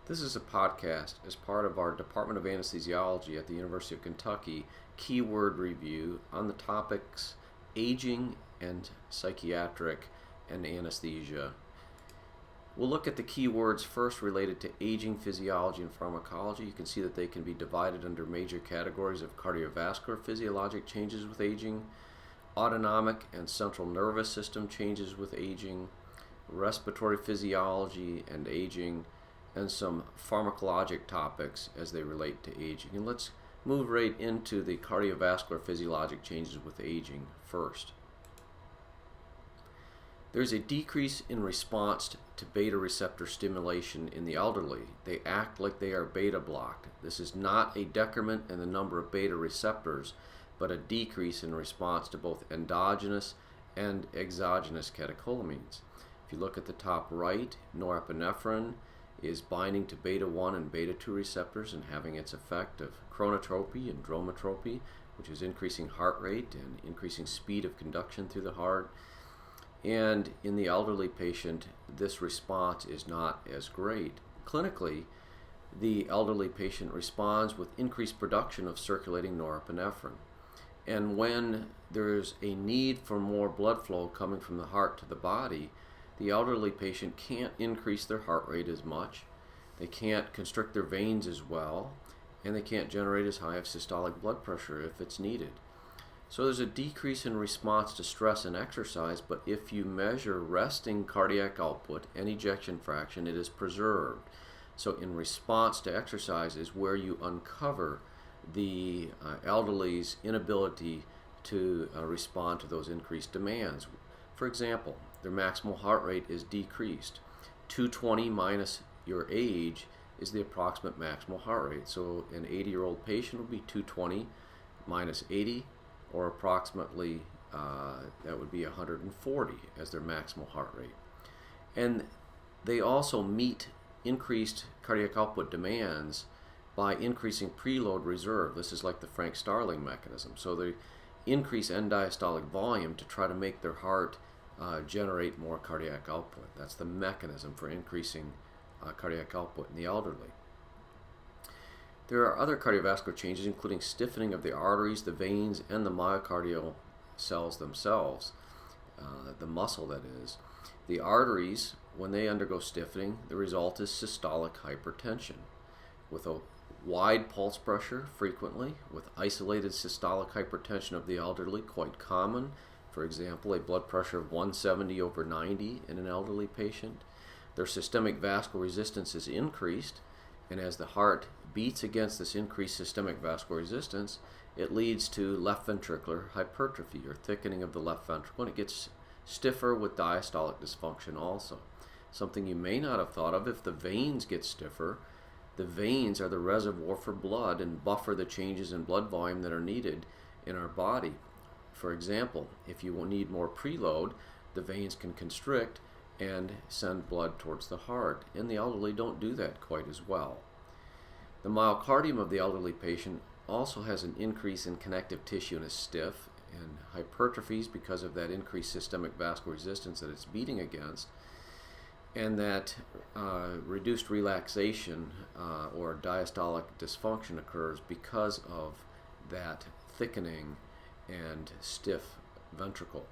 This is a podcast as part of our Department of Anesthesiology at the University of Kentucky keyword review on the topics aging and psychiatric and anesthesia. We'll look at the keywords first related to aging, physiology, and pharmacology. You can see that they can be divided under major categories of cardiovascular physiologic changes with aging, autonomic and central nervous system changes with aging, respiratory physiology and aging, and some pharmacologic topics as they relate to aging. And let's move right into the cardiovascular physiologic changes with aging first. There's a decrease in response to beta receptor stimulation in the elderly. They act like they are beta blocked. This is not a decrement in the number of beta receptors, but a decrease in response to both endogenous and exogenous catecholamines. If you look at the top right, norepinephrine is binding to beta-1 and beta-2 receptors and having its effect of chronotropy and dromotropy, which is increasing heart rate and increasing speed of conduction through the heart. And in the elderly patient, this response is not as great. Clinically, the elderly patient responds with increased production of circulating norepinephrine. And when there's a need for more blood flow coming from the heart to the body, the elderly patient can't increase their heart rate as much, they can't constrict their veins as well, and they can't generate as high of systolic blood pressure if it's needed. So there's a decrease in response to stress and exercise, but if you measure resting cardiac output and ejection fraction, it is preserved. So in response to exercise is where you uncover the elderly's inability to respond to those increased demands. For example, their maximal heart rate is decreased. 220 minus your age is the approximate maximal heart rate. So an 80-year-old patient will be 220 minus 80, or approximately that would be 140 as their maximal heart rate. And they also meet increased cardiac output demands by increasing preload reserve. This is like the Frank Starling mechanism. So they increase end diastolic volume to try to make their heart generate more cardiac output. That's the mechanism for increasing cardiac output in the elderly. There are other cardiovascular changes, including stiffening of the arteries, the veins, and the myocardial cells themselves, the muscle that is. The arteries, when they undergo stiffening, the result is systolic hypertension with a wide pulse pressure frequently, with isolated systolic hypertension of the elderly quite common. For example, a blood pressure of 170 over 90 in an elderly patient. Their systemic vascular resistance is increased, and as the heart beats against this increased systemic vascular resistance, it leads to left ventricular hypertrophy, or thickening of the left ventricle, and it gets stiffer with diastolic dysfunction also. Something you may not have thought of: if the veins get stiffer, the veins are the reservoir for blood and buffer the changes in blood volume that are needed in our body. For example, if you need more preload, the veins can constrict and send blood towards the heart, and the elderly don't do that quite as well. The myocardium of the elderly patient also has an increase in connective tissue and is stiff, and hypertrophies because of that increased systemic vascular resistance that it's beating against, and that reduced relaxation or diastolic dysfunction occurs because of that thickening and stiff ventricle.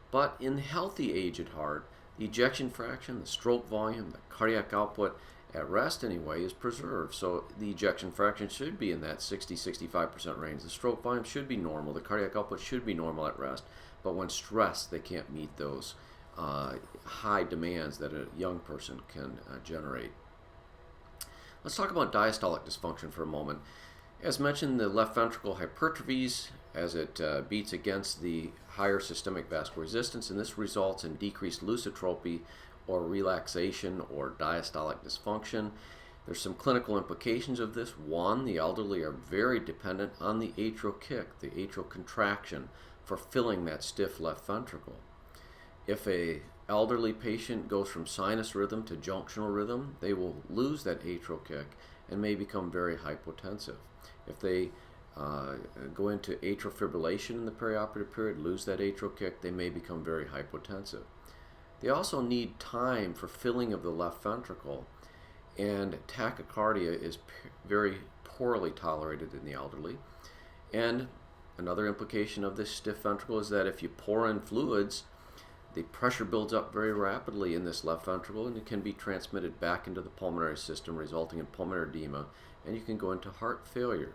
But in the healthy aged heart, the ejection fraction, the stroke volume, the cardiac output at rest anyway is preserved. So the ejection fraction should be in that 60-65% range. The stroke volume should be normal. The cardiac output should be normal at rest. But when stressed, they can't meet those high demands that a young person can generate. Let's talk about diastolic dysfunction for a moment. As mentioned, the left ventricle hypertrophies as it beats against the higher systemic vascular resistance, and this results in decreased lusitropy or relaxation or diastolic dysfunction. There's some clinical implications of this. One, the elderly are very dependent on the atrial kick, the atrial contraction, for filling that stiff left ventricle. If a elderly patient goes from sinus rhythm to junctional rhythm, they will lose that atrial kick and may become very hypotensive. If they go into atrial fibrillation in the perioperative period, lose that atrial kick, they may become very hypotensive. They also need time for filling of the left ventricle, and tachycardia is very poorly tolerated in the elderly. And another implication of this stiff ventricle is that if you pour in fluids, the pressure builds up very rapidly in this left ventricle, and it can be transmitted back into the pulmonary system, resulting in pulmonary edema, and you can go into heart failure.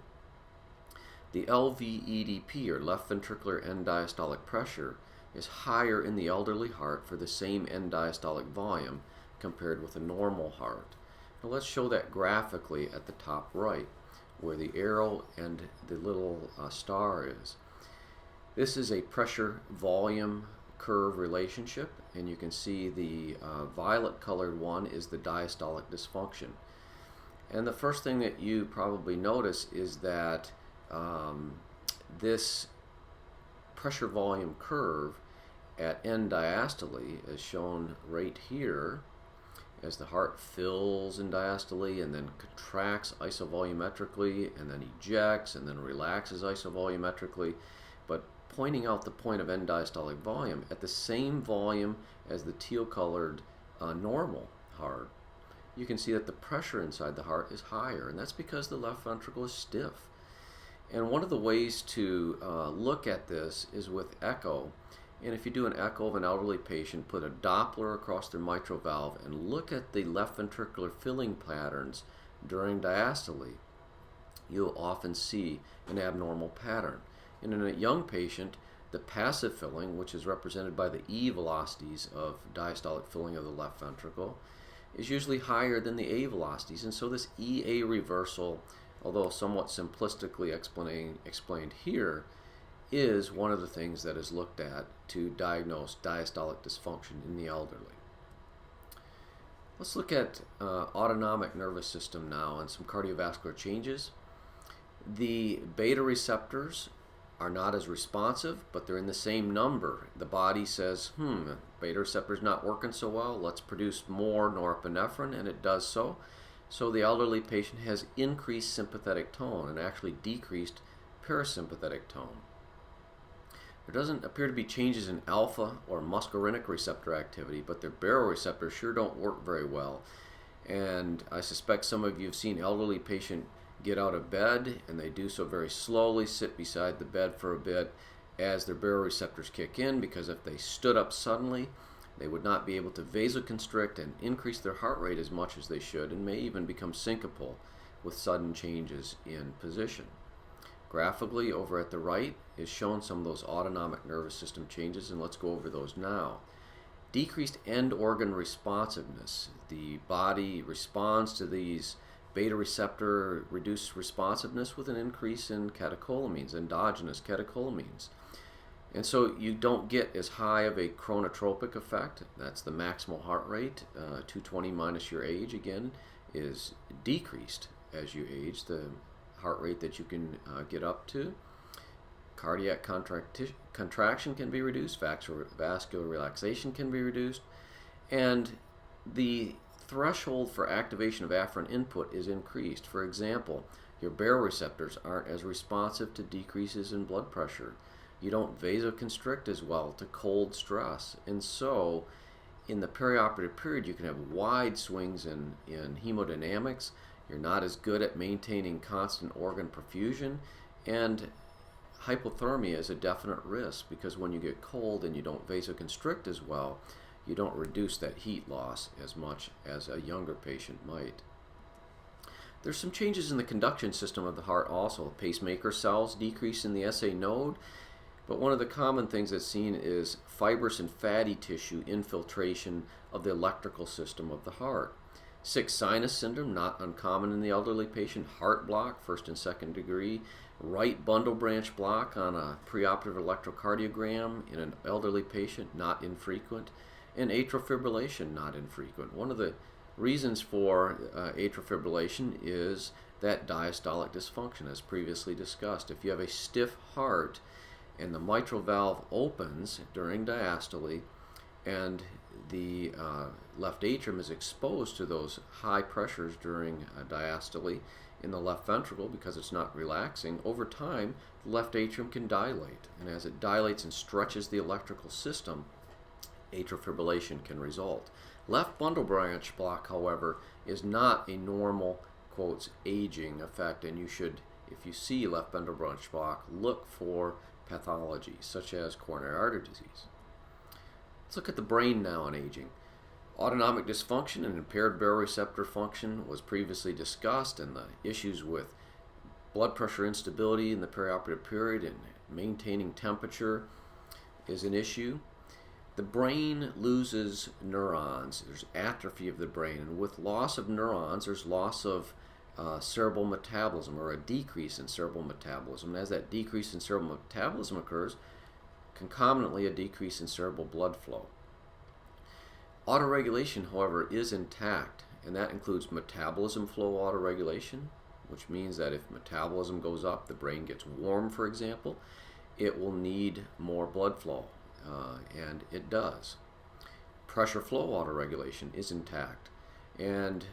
The LVEDP, or left ventricular end diastolic pressure, is higher in the elderly heart for the same end diastolic volume compared with a normal heart. Now let's show that graphically at the top right, where the arrow and the little star is. This is a pressure volume curve relationship, and you can see the violet colored one is the diastolic dysfunction. And the first thing that you probably notice is that this pressure volume curve at end diastole is shown right here as the heart fills in diastole and then contracts isovolumetrically and then ejects and then relaxes isovolumetrically, but pointing out the point of end diastolic volume at the same volume as the teal colored normal heart. You can see that the pressure inside the heart is higher, and that's because the left ventricle is stiff. And one of the ways to look at this is with echo. And if you do an echo of an elderly patient, put a Doppler across their mitral valve and look at the left ventricular filling patterns during diastole, you'll often see an abnormal pattern. And in a young patient, the passive filling, which is represented by the E velocities of diastolic filling of the left ventricle, is usually higher than the A velocities. And so this EA reversal, although somewhat simplistically explained here, is one of the things that is looked at to diagnose diastolic dysfunction in the elderly. Let's look at autonomic nervous system now and some cardiovascular changes. The beta receptors are not as responsive, but they're in the same number. The body says, beta receptor's not working so well, let's produce more norepinephrine, and it does so. So the elderly patient has increased sympathetic tone and actually decreased parasympathetic tone. There doesn't appear to be changes in alpha or muscarinic receptor activity, but their baroreceptors sure don't work very well. And I suspect some of you have seen elderly patient get out of bed, and they do so very slowly, sit beside the bed for a bit as their baroreceptors kick in, because if they stood up suddenly, they would not be able to vasoconstrict and increase their heart rate as much as they should, and may even become syncopal with sudden changes in position. Graphically, over at the right is shown some of those autonomic nervous system changes, and let's go over those now. Decreased end organ responsiveness. The body responds to these beta receptor reduced responsiveness with an increase in catecholamines, endogenous catecholamines. And so you don't get as high of a chronotropic effect. That's the maximal heart rate. 220 minus your age, again, is decreased as you age, the heart rate that you can get up to. Cardiac contraction can be reduced, vascular relaxation can be reduced, and the threshold for activation of afferent input is increased. For example, your baroreceptors aren't as responsive to decreases in blood pressure. You don't vasoconstrict as well to cold stress. And so in the perioperative period, you can have wide swings in hemodynamics. You're not as good at maintaining constant organ perfusion, and hypothermia is a definite risk, because when you get cold and you don't vasoconstrict as well, you don't reduce that heat loss as much as a younger patient might. There's some changes in the conduction system of the heart also. Pacemaker cells decrease in the SA node, but one of the common things that's seen is fibrous and fatty tissue infiltration of the electrical system of the heart. Sick sinus syndrome, not uncommon in the elderly patient. Heart block, first and second degree. Right bundle branch block on a preoperative electrocardiogram in an elderly patient, not infrequent. And atrial fibrillation, not infrequent. One of the reasons for atrial fibrillation is that diastolic dysfunction, as previously discussed. If you have a stiff heart and the mitral valve opens during diastole, and the left atrium is exposed to those high pressures during diastole in the left ventricle because it's not relaxing, over time the left atrium can dilate, and as it dilates and stretches the electrical system, atrial fibrillation can result. Left bundle branch block, however, is not a normal, quotes, aging effect, and you should, if you see left bundle branch block, look for pathology, such as coronary artery disease. Let's look at the brain now in aging. Autonomic dysfunction and impaired baroreceptor function was previously discussed, and the issues with blood pressure instability in the perioperative period and maintaining temperature is an issue. The brain loses neurons. There's atrophy of the brain, and with loss of neurons, there's loss of cerebral metabolism, or a decrease in cerebral metabolism. And as that decrease in cerebral metabolism occurs, concomitantly a decrease in cerebral blood flow. Autoregulation, however, is intact, and that includes metabolism flow autoregulation, which means that if metabolism goes up, the brain gets warm, for example, it will need more blood flow, and it does. Pressure flow autoregulation is intact, and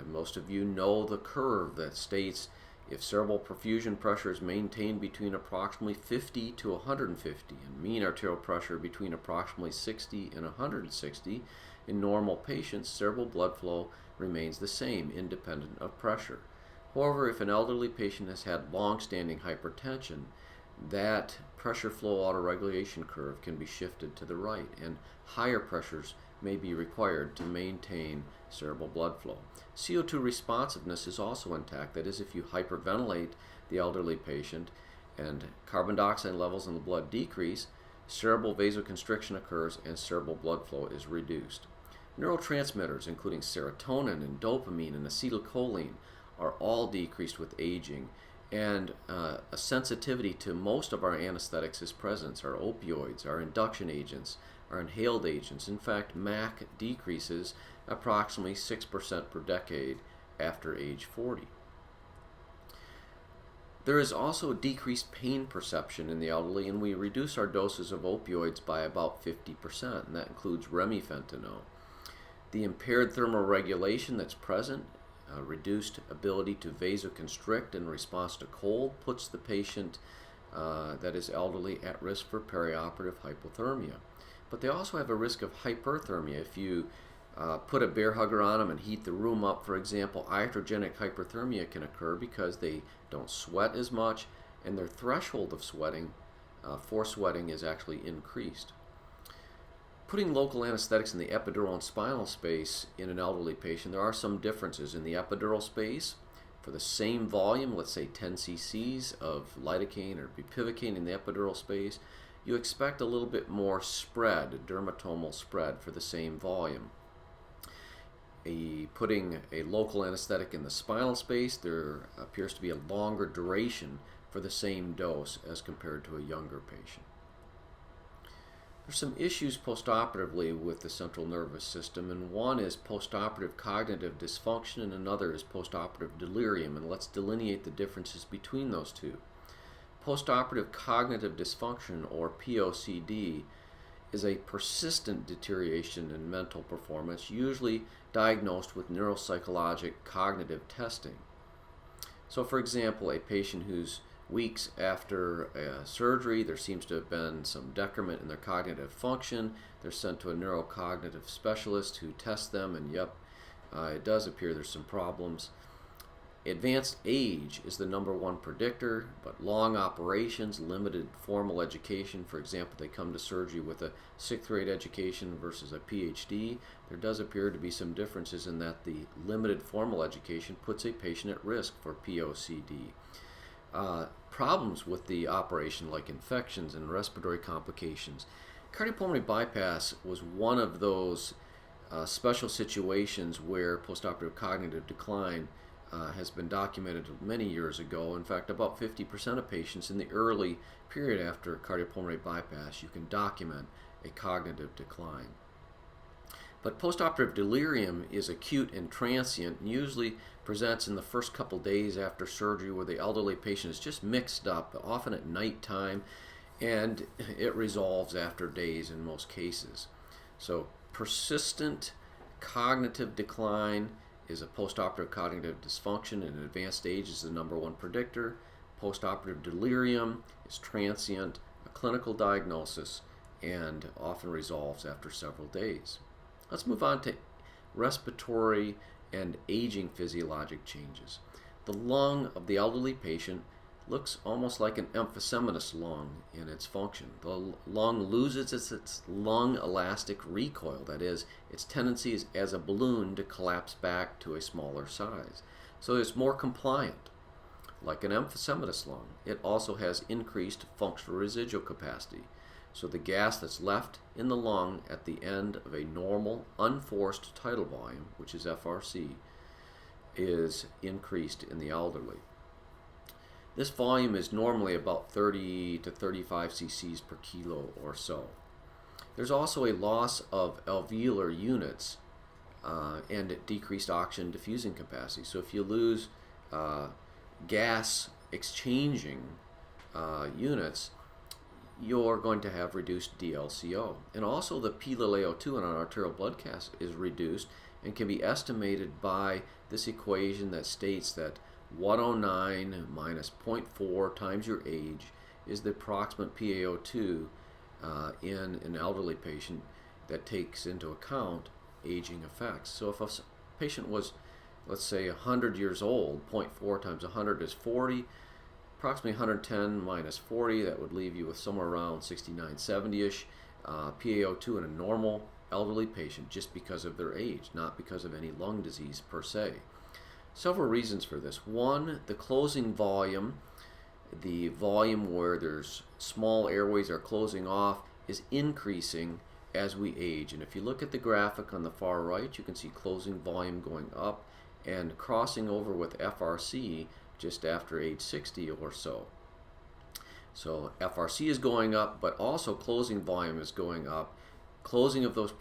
most of you know the curve that states if cerebral perfusion pressure is maintained between approximately 50 to 150 and mean arterial pressure between approximately 60 and 160, in normal patients, cerebral blood flow remains the same, independent of pressure. However, if an elderly patient has had long-standing hypertension, that pressure flow autoregulation curve can be shifted to the right, and higher pressures may be required to maintain cerebral blood flow. CO2 responsiveness is also intact. That is, if you hyperventilate the elderly patient and carbon dioxide levels in the blood decrease, cerebral vasoconstriction occurs and cerebral blood flow is reduced. Neurotransmitters, including serotonin and dopamine and acetylcholine, are all decreased with aging, and a sensitivity to most of our anesthetics is present. Our opioids, our induction agents, our inhaled agents. In fact, MAC decreases approximately 6% per decade after age 40. There is also decreased pain perception in the elderly, and we reduce our doses of opioids by about 50%, and that includes remifentanil. The impaired thermoregulation that's present, reduced ability to vasoconstrict in response to cold, puts the patient that is elderly at risk for perioperative hypothermia. But they also have a risk of hyperthermia. If you put a bear hugger on them and heat the room up, for example, iatrogenic hyperthermia can occur because they don't sweat as much, and their threshold of sweating, for sweating, is actually increased. Putting local anesthetics in the epidural and spinal space in an elderly patient, there are some differences. In the epidural space, for the same volume, let's say 10 cc's of lidocaine or bupivacaine in the epidural space, you expect a little bit more spread, dermatomal spread, for the same volume. Putting a local anesthetic in the spinal space, there appears to be a longer duration for the same dose as compared to a younger patient. There's some issues postoperatively with the central nervous system, and one is postoperative cognitive dysfunction and another is postoperative delirium, and let's delineate the differences between those two. Postoperative cognitive dysfunction, or POCD, is a persistent deterioration in mental performance, usually diagnosed with neuropsychologic cognitive testing. So, for example, a patient who's weeks after surgery, there seems to have been some decrement in their cognitive function. They're sent to a neurocognitive specialist who tests them, and yep, it does appear there's some problems. Advanced age is the number one predictor, but long operations, limited formal education, for example, they come to surgery with a 6th grade education versus a PhD, there does appear to be some differences in that the limited formal education puts a patient at risk for POCD. Problems with the operation, like infections and respiratory complications. Cardiopulmonary bypass was one of those special situations where postoperative cognitive decline has been documented many years ago. In fact, about 50% of patients in the early period after cardiopulmonary bypass, you can document a cognitive decline. But postoperative delirium is acute and transient, and usually presents in the first couple days after surgery, where the elderly patient is just mixed up, often at night time, and it resolves after days in most cases. So persistent cognitive decline is a postoperative cognitive dysfunction, and advanced age is the number one predictor. Postoperative delirium is transient, a clinical diagnosis, and often resolves after several days. Let's move on to respiratory, and aging physiologic changes. The lung of the elderly patient looks almost like an emphysematous lung in its function. The lung loses its lung elastic recoil, that is, its tendency is as a balloon to collapse back to a smaller size. So it's more compliant, like an emphysematous lung. It also has increased functional residual capacity. So the gas that's left in the lung at the end of a normal unforced tidal volume, which is FRC, is increased in the elderly. This volume is normally about 30 to 35 cc's per kilo or so. There's also a loss of alveolar units and decreased oxygen diffusing capacity. So if you lose gas exchanging units, you're going to have reduced DLCO. And also the P-LaO2 in an arterial blood gas is reduced and can be estimated by this equation that states that 109 minus 0.4 times your age is the approximate PaO2 in an elderly patient that takes into account aging effects. So if a patient was, let's say, 100 years old, 0.4 times 100 is 40, approximately 110 minus 40, that would leave you with somewhere around 69, 70-ish PaO2 in a normal elderly patient just because of their age, not because of any lung disease per se. Several reasons for this. One, the closing volume, the volume where there's small airways are closing off, is increasing as we age. And if you look at the graphic on the far right, you can see closing volume going up and crossing over with FRC just after age 60 or so. So FRC is going up, but also closing volume is going up. Closing of those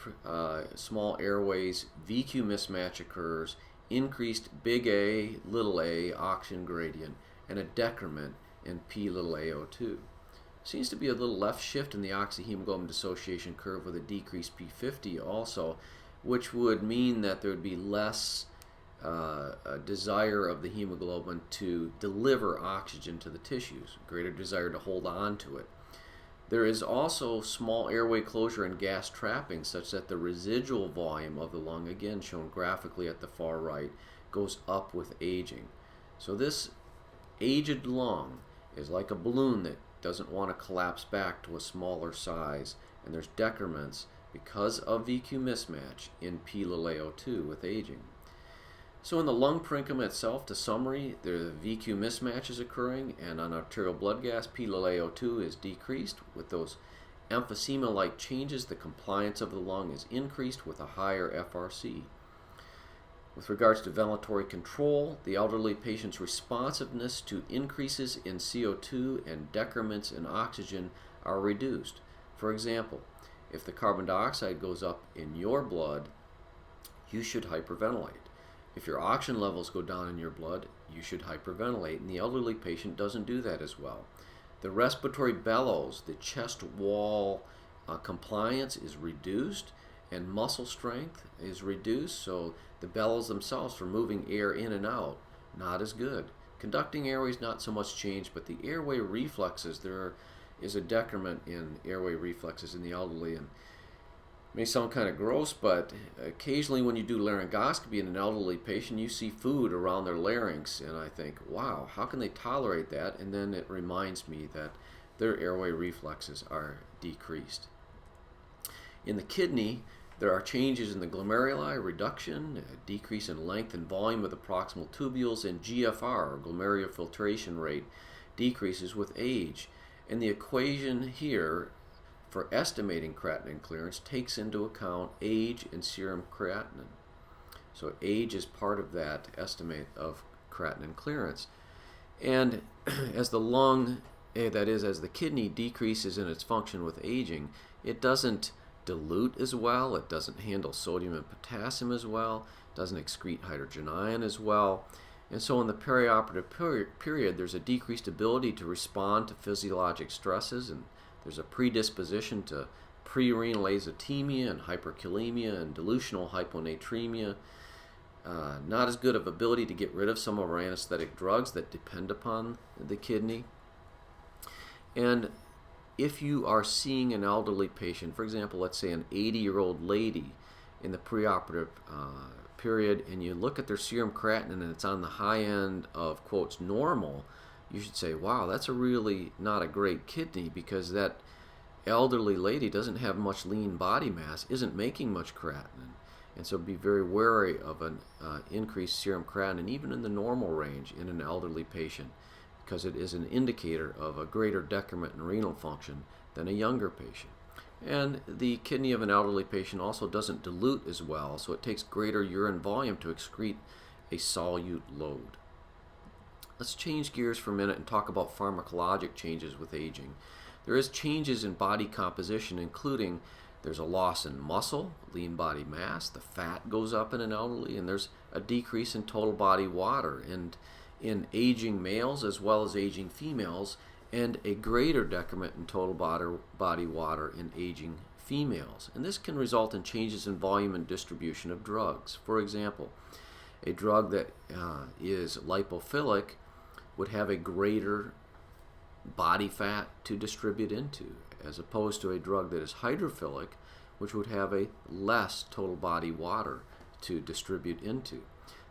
small airways, VQ mismatch occurs, increased big A, little a oxygen gradient, and a decrement in P-LaO2. Seems to be a little left shift in the oxyhemoglobin dissociation curve with a decreased P50 also, which would mean that there would be less desire of the hemoglobin to deliver oxygen to the tissues, greater desire to hold on to it. There is also small airway closure and gas trapping such that the residual volume of the lung, again shown graphically at the far right, goes up with aging. So this aged lung is like a balloon that doesn't want to collapse back to a smaller size, and there's decrements because of VQ mismatch in P-LaO2 with aging. So in the lung parenchyma itself, to summary, the VQ mismatch is occurring, and on arterial blood gas, P-LaO2 is decreased. With those emphysema-like changes, the compliance of the lung is increased with a higher FRC. With regards to ventilatory control, the elderly patient's responsiveness to increases in CO2 and decrements in oxygen are reduced. For example, if the carbon dioxide goes up in your blood, you should hyperventilate. If your oxygen levels go down in your blood, you should hyperventilate, and the elderly patient doesn't do that as well. The respiratory bellows, the chest wall compliance is reduced, and muscle strength is reduced, so the bellows themselves for moving air in and out, not as good. Conducting airways, not so much change, but the airway reflexes, there is a decrement in airway reflexes in the elderly, and may sound kind of gross, but occasionally when you do laryngoscopy in an elderly patient, you see food around their larynx, and I think, wow, how can they tolerate that? And then it reminds me that their airway reflexes are decreased. In the kidney, there are changes in the glomeruli, reduction, a decrease in length and volume of the proximal tubules, and GFR, or glomerular filtration rate, decreases with age. And the equation here for estimating creatinine clearance takes into account age and serum creatinine. So age is part of that estimate of creatinine clearance. And as the lung, that is, as the kidney decreases in its function with aging, it doesn't dilute as well, it doesn't handle sodium and potassium as well, doesn't excrete hydrogen ion as well. And so in the perioperative period, there's a decreased ability to respond to physiologic stresses, and there's a predisposition to pre-renal azotemia and hyperkalemia and dilutional hyponatremia. Not as good of ability to get rid of some of our anesthetic drugs that depend upon the kidney. And if you are seeing an elderly patient, for example, let's say an 80-year-old lady, in the preoperative period and you look at their serum creatinine and it's on the high end of, quotes, normal, you should say, wow, that's a really not a great kidney, because that elderly lady doesn't have much lean body mass, isn't making much creatinine. And so be very wary of an increased serum creatinine, even in the normal range in an elderly patient, because it is an indicator of a greater decrement in renal function than a younger patient. And the kidney of an elderly patient also doesn't dilute as well, so it takes greater urine volume to excrete a solute load. Let's change gears for a minute and talk about pharmacologic changes with aging. There is changes in body composition, including there's a loss in muscle, lean body mass, the fat goes up in an elderly, and there's a decrease in total body water in aging males as well as aging females, and a greater decrement in total body water in aging females. And this can result in changes in volume and distribution of drugs. For example, a drug that is lipophilic would have a greater body fat to distribute into, as opposed to a drug that is hydrophilic, which would have a less total body water to distribute into.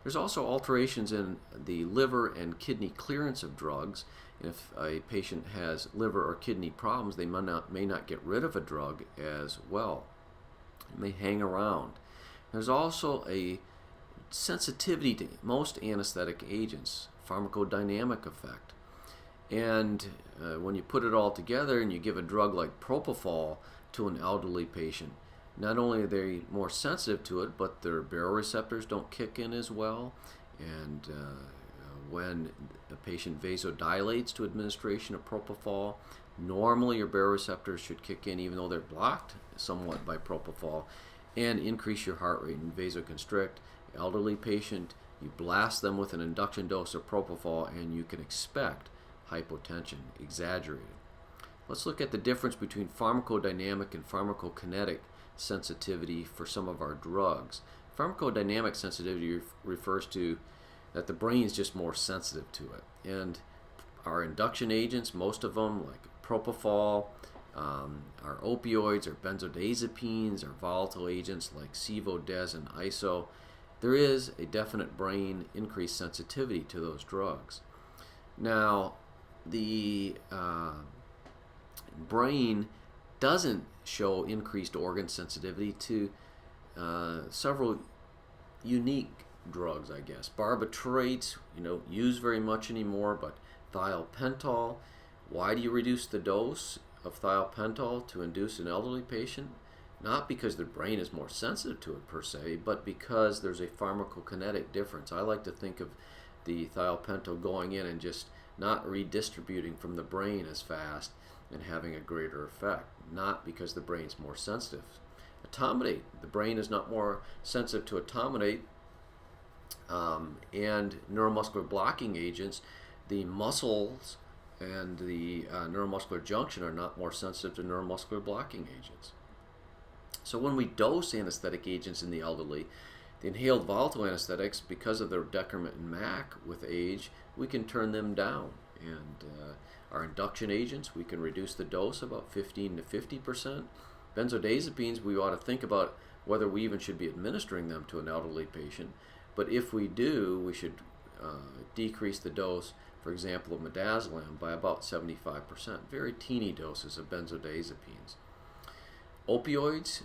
There's also alterations in the liver and kidney clearance of drugs. If a patient has liver or kidney problems, they may not get rid of a drug as well. It may hang around. There's also a sensitivity to most anesthetic agents, pharmacodynamic effect. And when you put it all together and you give a drug like propofol to an elderly patient, not only are they more sensitive to it, but their baroreceptors don't kick in as well. And when a patient vasodilates to administration of propofol, normally your baroreceptors should kick in, even though they're blocked somewhat by propofol, and increase your heart rate and vasoconstrict. Elderly patient, you blast them with an induction dose of propofol and you can expect hypotension, exaggerated. Let's look at the difference between pharmacodynamic and pharmacokinetic sensitivity for some of our drugs. Pharmacodynamic sensitivity refers to that the brain is just more sensitive to it. And our induction agents, most of them, like propofol, our opioids, our benzodiazepines, our volatile agents like Sevo, Des, and Iso, there is a definite brain increased sensitivity to those drugs. Now, the brain doesn't show increased organ sensitivity to several unique drugs, I guess. Barbiturates, used very much anymore, but thiopental. Why do you reduce the dose of thiopental to induce an elderly patient? Not because the brain is more sensitive to it per se, but because there's a pharmacokinetic difference. I like to think of the thiopental going in and just not redistributing from the brain as fast and having a greater effect, not because the brain's more sensitive. Etomidate, the brain is not more sensitive to etomidate, and neuromuscular blocking agents, the muscles and the neuromuscular junction are not more sensitive to neuromuscular blocking agents. So when we dose anesthetic agents in the elderly, the inhaled volatile anesthetics, because of their decrement in MAC with age, we can turn them down. And our induction agents, we can reduce the dose about 15 to 50%. Benzodiazepines, we ought to think about whether we even should be administering them to an elderly patient. But if we do, we should decrease the dose, for example, of midazolam by about 75%. Very teeny doses of benzodiazepines. Opioids,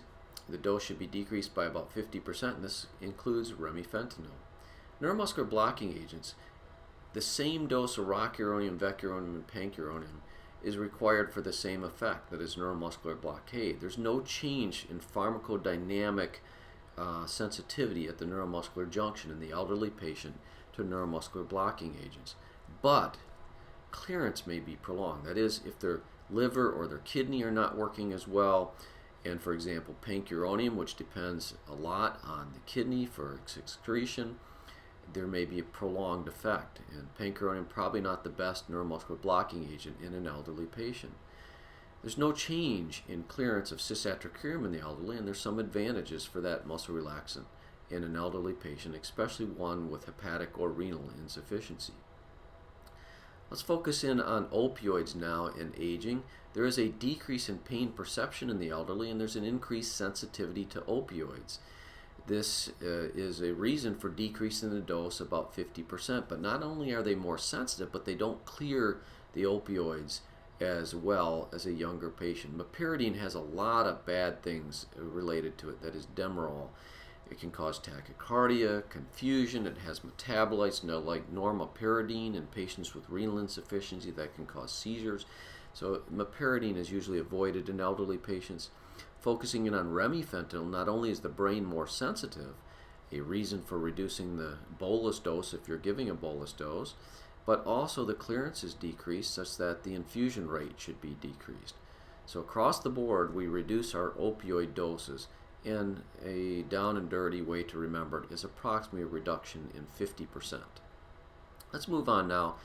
the dose should be decreased by about 50%, and this includes remifentanil. Neuromuscular blocking agents, the same dose of rocuronium, vecuronium, and pancuronium is required for the same effect, that is neuromuscular blockade. There's no change in pharmacodynamic sensitivity at the neuromuscular junction in the elderly patient to neuromuscular blocking agents. But clearance may be prolonged. That is, if their liver or their kidney are not working as well, and for example, pancuronium, which depends a lot on the kidney for its excretion, there may be a prolonged effect. And pancuronium probably not the best neuromuscular blocking agent in an elderly patient. There's no change in clearance of cisatracurium in the elderly, and there's some advantages for that muscle relaxant in an elderly patient, especially one with hepatic or renal insufficiency. Let's focus in on opioids now in aging. There is a decrease in pain perception in the elderly, and there's an increased sensitivity to opioids. This is a reason for decreasing the dose about 50%. But not only are they more sensitive, but they don't clear the opioids as well as a younger patient. Meperidine has a lot of bad things related to it. That is Demerol. It can cause tachycardia, confusion. It has metabolites like normoperidine in patients with renal insufficiency that can cause seizures. So meperidine is usually avoided in elderly patients. Focusing in on remifentanil, not only is the brain more sensitive, a reason for reducing the bolus dose if you're giving a bolus dose, but also the clearance is decreased such that the infusion rate should be decreased. So across the board, we reduce our opioid doses, and a down and dirty way to remember it is approximately a reduction in 50%. Let's move on now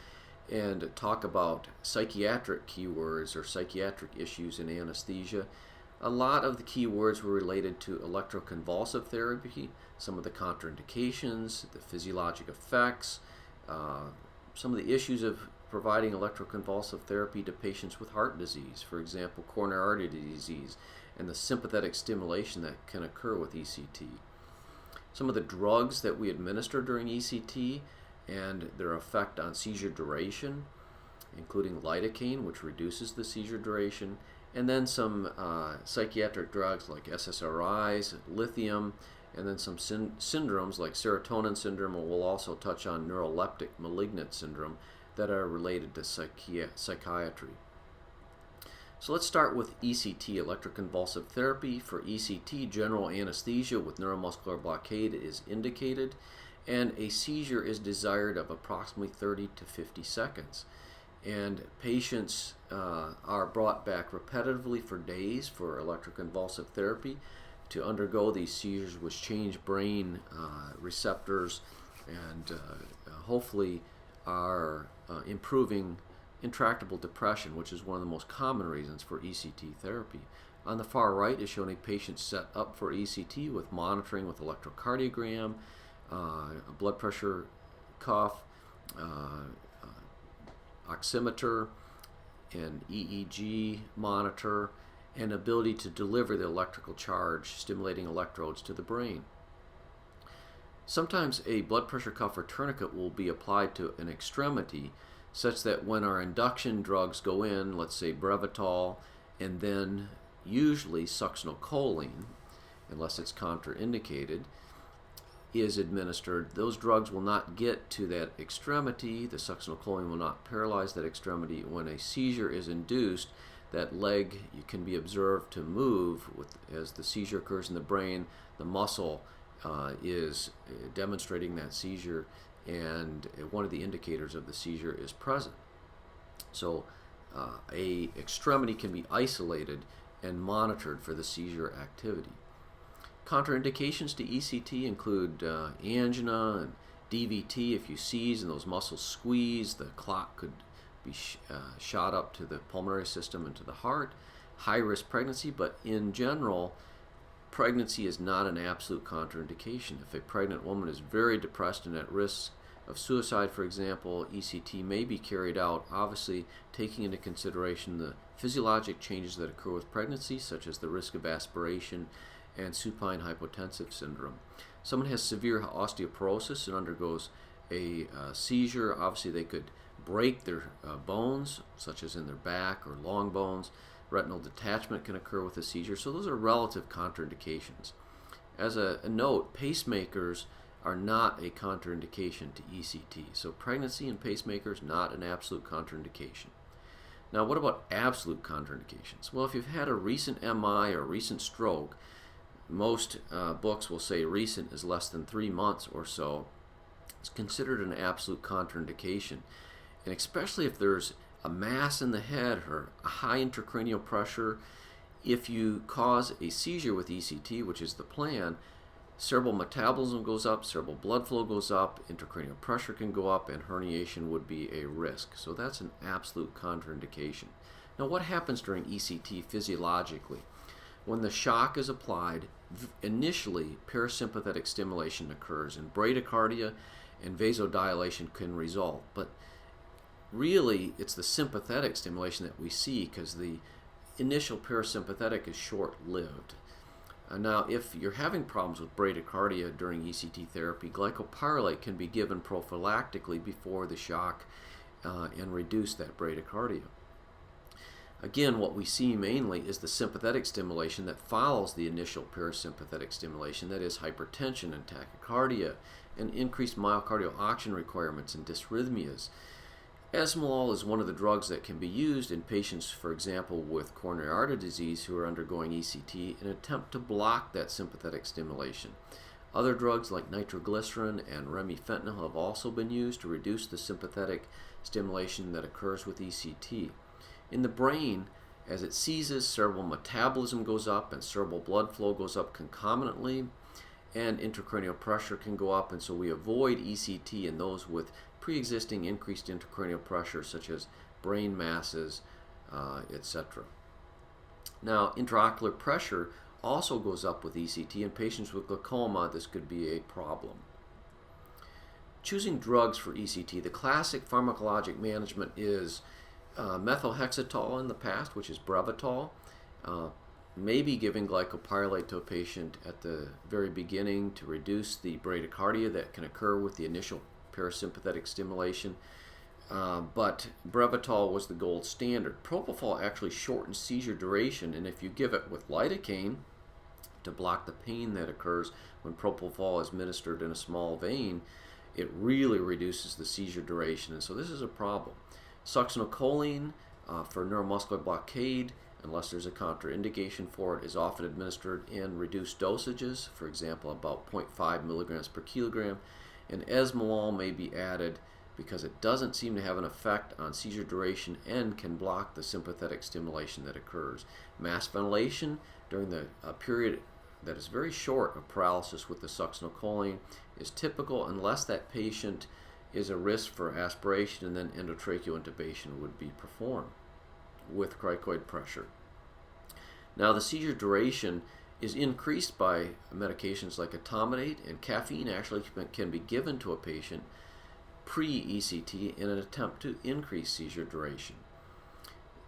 and talk about psychiatric keywords or psychiatric issues in anesthesia. A lot of the keywords were related to electroconvulsive therapy, some of the contraindications, the physiologic effects, some of the issues of providing electroconvulsive therapy to patients with heart disease, for example, coronary artery disease, and the sympathetic stimulation that can occur with ECT. Some of the drugs that we administer during ECT and their effect on seizure duration, including lidocaine, which reduces the seizure duration, and then some psychiatric drugs like SSRIs, lithium, and then some syndromes like Serotonin Syndrome, and we'll also touch on neuroleptic malignant syndrome that are related to psychiatry. So let's start with ECT, electroconvulsive therapy. For ECT, general anesthesia with neuromuscular blockade is indicated, and a seizure is desired of approximately 30 to 50 seconds. And patients are brought back repetitively for days for electroconvulsive therapy to undergo these seizures, which change brain receptors and hopefully are improving intractable depression, which is one of the most common reasons for ECT therapy. On the far right is showing a patient set up for ECT with monitoring with electrocardiogram, a blood pressure cuff, oximeter, an EEG monitor, and ability to deliver the electrical charge stimulating electrodes to the brain. Sometimes a blood pressure cuff or tourniquet will be applied to an extremity such that when our induction drugs go in, let's say Brevitol, and then usually succinylcholine, unless it's contraindicated, is administered, those drugs will not get to that extremity. The succinylcholine will not paralyze that extremity. When a seizure is induced, that leg can be observed to move as the seizure occurs in the brain. The muscle is demonstrating that seizure, and one of the indicators of the seizure is present. So a extremity can be isolated and monitored for the seizure activity. Contraindications to ECT include angina and DVT. If you seize and those muscles squeeze, the clot could be shot up to the pulmonary system and to the heart. High-risk pregnancy, but in general, pregnancy is not an absolute contraindication. If a pregnant woman is very depressed and at risk of suicide, for example, ECT may be carried out, obviously taking into consideration the physiologic changes that occur with pregnancy, such as the risk of aspiration and supine hypotensive syndrome. Someone has severe osteoporosis and undergoes a seizure. Obviously, they could break their bones, such as in their back or long bones. Retinal detachment can occur with a seizure. So those are relative contraindications. As a note, pacemakers are not a contraindication to ECT. So pregnancy and pacemakers, not an absolute contraindication. Now, what about absolute contraindications? Well, if you've had a recent MI or recent stroke, most books will say recent is less than 3 months or so. It's considered an absolute contraindication. And especially if there's a mass in the head or a high intracranial pressure, if you cause a seizure with ECT, which is the plan, cerebral metabolism goes up, cerebral blood flow goes up, intracranial pressure can go up, and herniation would be a risk. So that's an absolute contraindication. Now, what happens during ECT physiologically? When the shock is applied, initially parasympathetic stimulation occurs, and bradycardia and vasodilation can result. But really, it's the sympathetic stimulation that we see because the initial parasympathetic is short-lived. Now, if you're having problems with bradycardia during ECT therapy, glycopyrrolate can be given prophylactically before the shock and reduce that bradycardia. Again, what we see mainly is the sympathetic stimulation that follows the initial parasympathetic stimulation, that is hypertension and tachycardia, and increased myocardial oxygen requirements and dysrhythmias. Esmolol is one of the drugs that can be used in patients, for example, with coronary artery disease who are undergoing ECT in an attempt to block that sympathetic stimulation. Other drugs like nitroglycerin and remifentanil have also been used to reduce the sympathetic stimulation that occurs with ECT. In the brain, as it seizes, cerebral metabolism goes up and cerebral blood flow goes up concomitantly, and intracranial pressure can go up, and so we avoid ECT in those with pre-existing increased intracranial pressure, such as brain masses, etc. Now, intraocular pressure also goes up with ECT. In patients with glaucoma, this could be a problem. Choosing drugs for ECT, the classic pharmacologic management is methotrexate in the past, which is Brevitol, maybe giving glycopyrrolate to a patient at the very beginning to reduce the bradycardia that can occur with the initial parasympathetic stimulation, but Brevitol was the gold standard. Propofol actually shortens seizure duration, and if you give it with lidocaine to block the pain that occurs when propofol is administered in a small vein, it really reduces the seizure duration, and so this is a problem. Succinylcholine for neuromuscular blockade, unless there's a contraindication for it, is often administered in reduced dosages, for example about 0.5 milligrams per kilogram, and esmolol may be added because it doesn't seem to have an effect on seizure duration and can block the sympathetic stimulation that occurs. Mass ventilation during the period that is very short of paralysis with the succinylcholine is typical unless that patient is a risk for aspiration, and then endotracheal intubation would be performed with cricoid pressure. Now, the seizure duration is increased by medications like etomidate, and caffeine actually can be given to a patient pre-ECT in an attempt to increase seizure duration.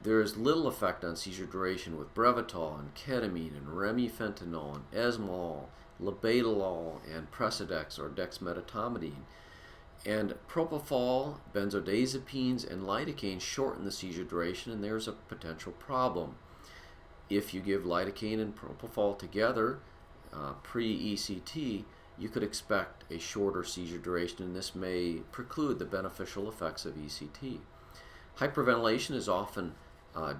There is little effect on seizure duration with Brevitol and ketamine and remifentanil and esmolol, labetalol, and Precedex or dexmedetomidine. And propofol, benzodiazepines, and lidocaine shorten the seizure duration, and there's a potential problem. If you give lidocaine and propofol together pre-ECT, you could expect a shorter seizure duration, and this may preclude the beneficial effects of ECT. Hyperventilation is often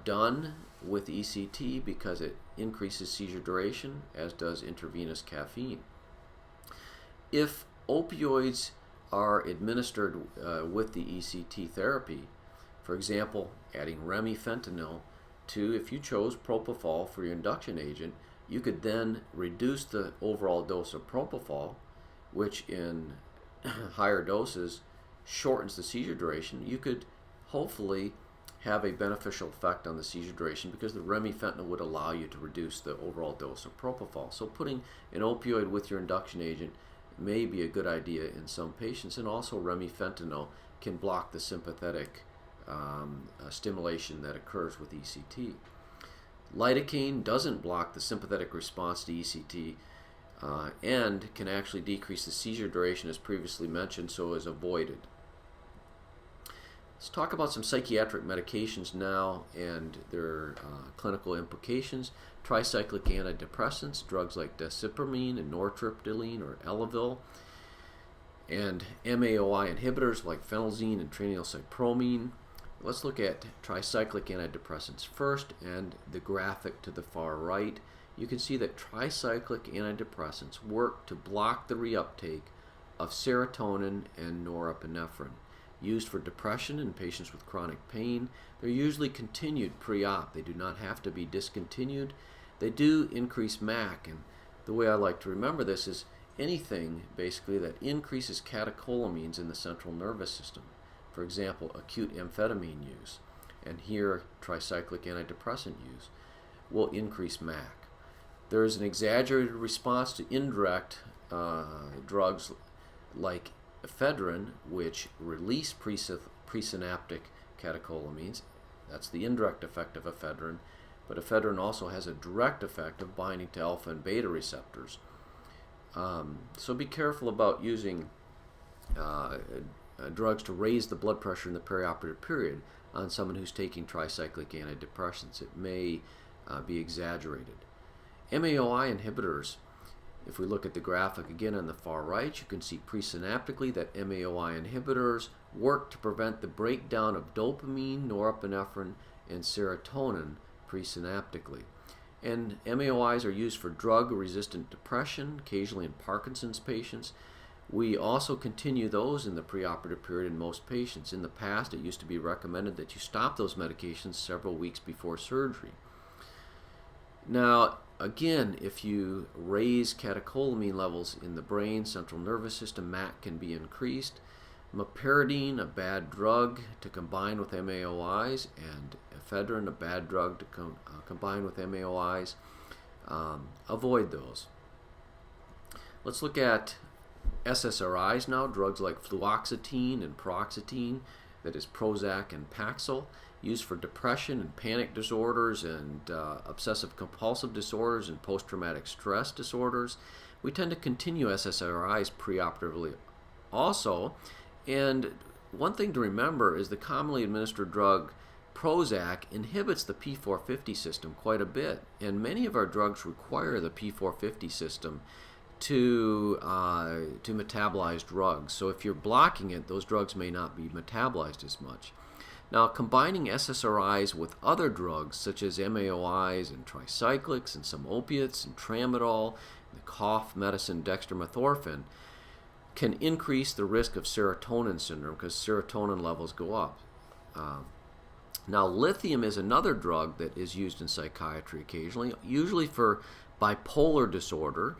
done with ECT because it increases seizure duration, as does intravenous caffeine. If opioids are administered with the ECT therapy, for example, adding remifentanil to, if you chose propofol for your induction agent, you could then reduce the overall dose of propofol, which in higher doses shortens the seizure duration. You could hopefully have a beneficial effect on the seizure duration because the remifentanil would allow you to reduce the overall dose of propofol. So putting an opioid with your induction agent may be a good idea in some patients, and also remifentanil can block the sympathetic stimulation that occurs with ECT. Lidocaine doesn't block the sympathetic response to ECT and can actually decrease the seizure duration, as previously mentioned, so is avoided. Let's talk about some psychiatric medications now and their clinical implications. Tricyclic antidepressants, drugs like desipramine and nortriptyline or Elavil, and MAOI inhibitors like phenelzine and tranylcypromine. Let's look at tricyclic antidepressants first, and the graphic to the far right. You can see that tricyclic antidepressants work to block the reuptake of serotonin and norepinephrine. Used for depression in patients with chronic pain. They're usually continued pre-op. They do not have to be discontinued. They do increase MAC, and the way I like to remember this is anything basically that increases catecholamines in the central nervous system. For example, acute amphetamine use, and here tricyclic antidepressant use, will increase MAC. There is an exaggerated response to indirect drugs like ephedrine, which release presynaptic catecholamines. That's the indirect effect of ephedrine. but ephedrine also has a direct effect of binding to alpha and beta receptors. So be careful about using drugs to raise the blood pressure in the perioperative period on someone who's taking tricyclic antidepressants. It may be exaggerated. MAOI inhibitors, if we look at the graphic again on the far right, you can see presynaptically that MAOI inhibitors work to prevent the breakdown of dopamine, norepinephrine, and serotonin presynaptically. And MAOIs are used for drug-resistant depression, occasionally in Parkinson's patients. We also continue those in the preoperative period in most patients. In the past, it used to be recommended that you stop those medications several weeks before surgery. Now, again, if you raise catecholamine levels in the brain, central nervous system, MAC can be increased. Meperidine, a bad drug to combine with MAOIs, and ephedrine, a bad drug to combine with MAOIs. Avoid those. Let's look at SSRIs now, drugs like fluoxetine and paroxetine, that is Prozac and Paxil, used for depression and panic disorders and obsessive compulsive disorders and post-traumatic stress disorders. We tend to continue SSRIs preoperatively also. And one thing to remember is the commonly administered drug Prozac inhibits the P450 system quite a bit, and many of our drugs require the P450 system to metabolize drugs. So if you're blocking it, those drugs may not be metabolized as much. Now, combining SSRIs with other drugs such as MAOIs and tricyclics and some opiates and tramadol, the cough medicine dextromethorphan, can increase the risk of serotonin syndrome because serotonin levels go up. Now, lithium is another drug that is used in psychiatry occasionally, usually for bipolar disorder,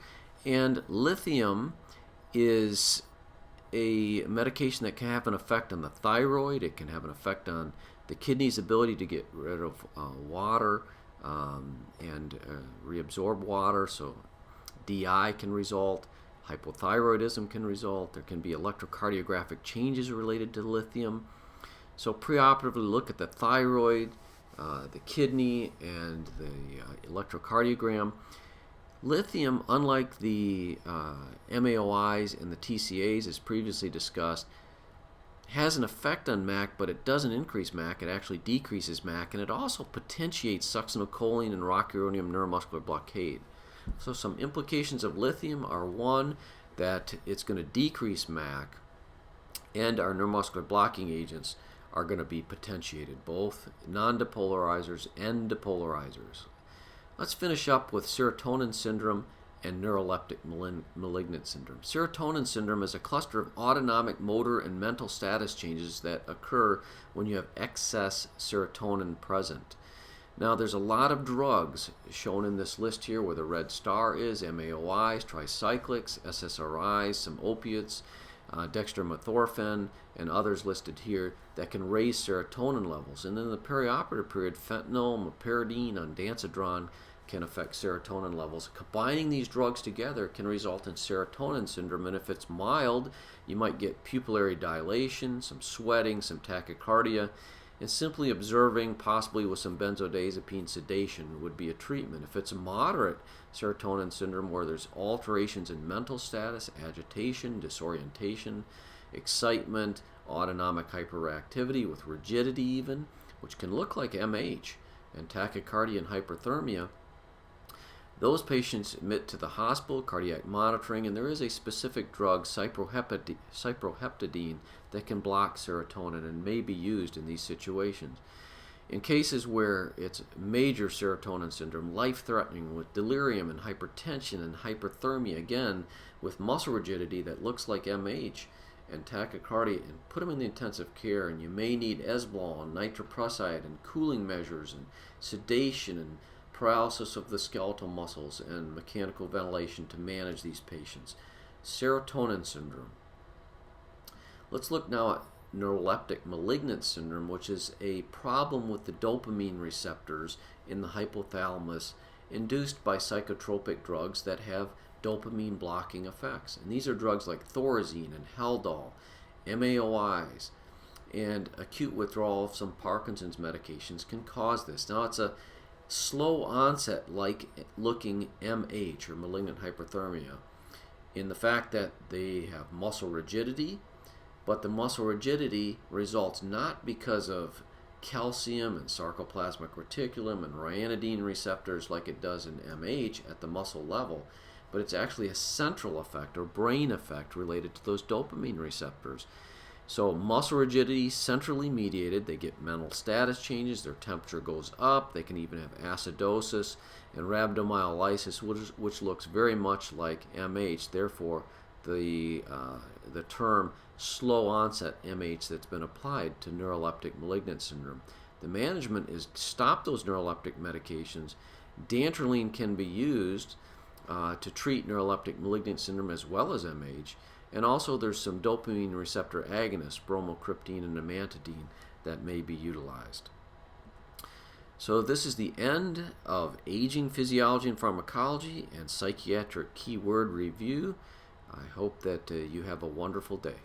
and lithium is a medication that can have an effect on the thyroid. It can have an effect on the kidney's ability to get rid of water and reabsorb water, so DI can result. Hypothyroidism can result. There can be electrocardiographic changes related to lithium. So preoperatively look at the thyroid, the kidney, and the electrocardiogram. Lithium, unlike the MAOIs and the TCAs, as previously discussed, has an effect on MAC, but it doesn't increase MAC. It actually decreases MAC, and it also potentiates succinylcholine and rocuronium neuromuscular blockade. So some implications of lithium are, one, that it's going to decrease MAC, and our neuromuscular blocking agents are going to be potentiated, both non-depolarizers and depolarizers. Let's finish up with serotonin syndrome and neuroleptic malignant syndrome. Serotonin syndrome is a cluster of autonomic motor and mental status changes that occur when you have excess serotonin present. Now, there's a lot of drugs shown in this list here where the red star is: MAOIs, tricyclics, SSRIs, some opiates, dextromethorphan, and others listed here that can raise serotonin levels. And in the perioperative period, fentanyl, meperidine, ondansetron can affect serotonin levels. Combining these drugs together can result in serotonin syndrome, and if it's mild, you might get pupillary dilation, some sweating, some tachycardia, and simply observing, possibly with some benzodiazepine sedation, would be a treatment. If it's a moderate serotonin syndrome where there's alterations in mental status, agitation, disorientation, excitement, autonomic hyperactivity with rigidity even, which can look like MH, and tachycardia and hyperthermia, those patients admit to the hospital, cardiac monitoring, and there is a specific drug, cyproheptadine, that can block serotonin and may be used in these situations. In cases where it's major serotonin syndrome, life-threatening with delirium and hypertension and hyperthermia, again, with muscle rigidity that looks like MH and tachycardia, and put them in the intensive care, and you may need Esblol and nitroprusside and cooling measures and sedation and paralysis of the skeletal muscles and mechanical ventilation to manage these patients. Serotonin syndrome. Let's look now at neuroleptic malignant syndrome, which is a problem with the dopamine receptors in the hypothalamus induced by psychotropic drugs that have dopamine blocking effects. And these are drugs like Thorazine and Haldol, MAOIs, and acute withdrawal of some Parkinson's medications can cause this. Now, it's a slow onset like looking MH or malignant hyperthermia in the fact that they have muscle rigidity, but the muscle rigidity results not because of calcium and sarcoplasmic reticulum and ryanodine receptors like it does in MH at the muscle level, but it's actually a central effect or brain effect related to those dopamine receptors. So muscle rigidity, centrally mediated, they get mental status changes, their temperature goes up, they can even have acidosis and rhabdomyolysis, which looks very much like MH. Therefore, the term slow onset MH that's been applied to neuroleptic malignant syndrome. The management is to stop those neuroleptic medications. Dantrolene can be used to treat neuroleptic malignant syndrome as well as MH. And also there's some dopamine receptor agonists, bromocriptine and amantadine, that may be utilized. So this is the end of Aging Physiology and Pharmacology and Psychiatric Keyword Review. I hope that you have a wonderful day.